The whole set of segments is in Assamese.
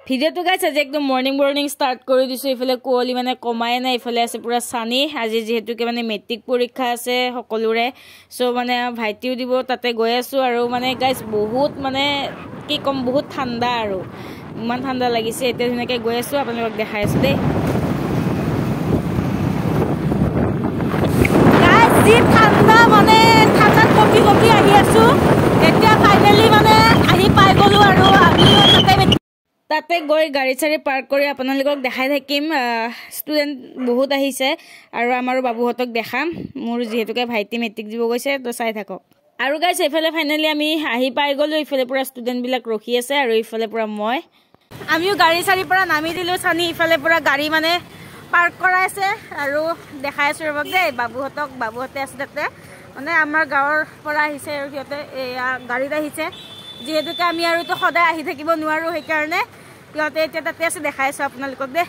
ভিডিঅ'টো গাইছ আজি একদম মৰ্নিং ষ্টাৰ্ট কৰি দিছোঁ ইফালে কুঁৱলী মানে কমাই নাই ইফালে আছে পুৰা চানি আজি যিহেতুকে মানে মেট্ৰিক পৰীক্ষা আছে সকলোৰে চ' মানে ভাইটিও দিব তাতে গৈ আছোঁ আৰু মানে গাইছ বহুত মানে কি ক'ম বহুত ঠাণ্ডা আৰু ইমান ঠাণ্ডা লাগিছে এতিয়া ধুনীয়াকৈ গৈ আছোঁ আপোনালোকক দেখাই আছোঁ দেই যি ঠাণ্ডা মানে ঠাণ্ডাত কপি কপি আহি আছোঁ এতিয়া ফাইনেলি মানে আহি পাই গ'লোঁ আৰু তাতে গৈ গাড়ী চাড়ী পাৰ্ক কৰি আপোনালোকক দেখাই থাকিম ষ্টুডেণ্ট বহুত আহিছে আৰু আমাৰো বাবুহঁতক দেখাম মোৰ যিহেতুকে ভাইটি মেট্ৰিক দিব গৈছে তো চাই থাকক আৰু গাইছ এইফালে ফাইনেলি আমি আহি পাই গ'লোঁ ইফালে পূৰা ষ্টুডেণ্টবিলাক ৰখি আছে আৰু ইফালে পূৰা মই আমিও গাড়ী চাড়ীৰ পৰা নামি দিলোঁ চানি ইফালে পূৰা গাড়ী মানে পাৰ্ক কৰাই আছে আৰু দেখাই আছোঁ ৰ'বক দেই বাবুহঁতে আছে তাতে মানে আমাৰ গাঁৱৰ পৰা আহিছে আৰু সিহঁতে এয়া গাড়ীত আহিছে যিহেতুকে আমি আৰু তো সদায় আহি থাকিব নোৱাৰোঁ সেইকাৰণে সিহঁতে এতিয়া তাতে আছে দেখাই আছোঁ আপোনালোকক দেই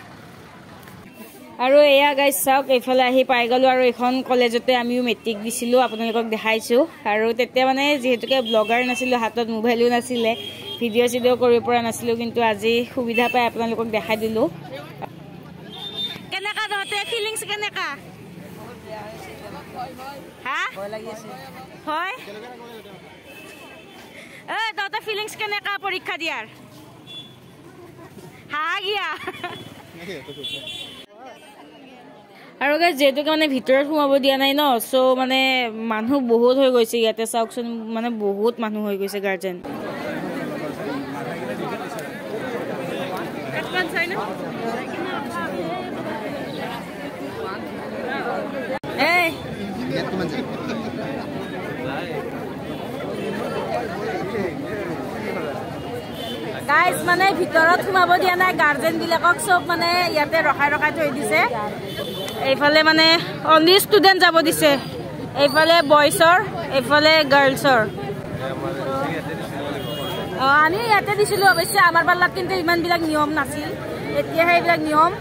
আৰু এয়া গাইছ চাওক এইফালে আহি পাই গ'লোঁ আৰু এইখন কলেজতে আমিও মেট্ৰিক দিছিলোঁ আপোনালোকক দেখাইছোঁ আৰু তেতিয়া মানে যিহেতুকে ব্লগাৰ নাছিলোঁ হাতত মোবাইলো নাছিলে ভিডিঅ' চিডিঅ' কৰিব পৰা নাছিলোঁ কিন্তু আজি সুবিধা পাই আপোনালোকক দেখাই দিলোঁ কেনেকা তহঁতে ফিলিংছ কেনেকা হা হয় তহঁতে ফিলিংছ কেনেকা পৰীক্ষা দিয়াৰ হা গিয়া আৰু গাইছ যিহেতুকে মানে ভিতৰত সোমাব দিয়া নাই ন চ' মানে মানুহ বহুত হৈ গৈছে ইয়াতে চাওকচোন মানে বহুত মানুহ হৈ গৈছে গাৰ্জেন গাইজ মানে ভিতৰত সোমাব দিয়া নাই গাৰ্জেনবিলাকক চব মানে ইয়াতে ৰখাই থৈ দিছে এইফালে মানে অনলি ষ্টুডেণ্ট যাব দিছে এইফালে বয়ছৰ এইফালে গাৰ্লছৰ আমি ইয়াতে দিছিলোঁ অৱশ্যে আমাৰ পাল্লাত কিন্তু ইমানবিলাক নিয়ম নাছিল এতিয়াহে এইবিলাক নিয়ম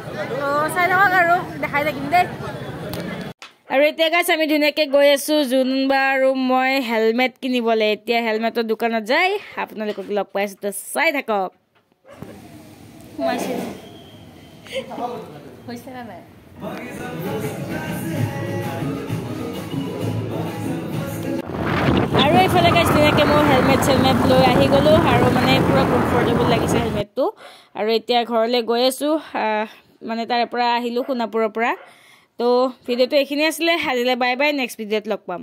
চাই থাকক আৰু দেখাই থাকিম দেই আৰু এতিয়া গাইছ আমি ধুনীয়াকৈ গৈ আছোঁ যোনবা আৰু মই হেলমেট কিনিবলৈ এতিয়া হেলমেটৰ দোকানত যাই আপোনালোকক লগ পাই আছোঁ তো চাই থাকক আৰু এইফালে গাইছ ধুনীয়াকৈ মই হেলমেট লৈ আহি গ'লোঁ আৰু মানে পূৰা কমফৰ্টেবল লাগিছে হেলমেটটো আৰু এতিয়া ঘৰলৈ গৈ আছোঁ মানে তাৰে পৰা আহিলোঁ সোণাপুৰৰ পৰা তো ভিডিঅ'টো এইখিনি আছিলে আজিলৈ বাই বাই নেক্সট ভিডিঅ'ত লগ পাম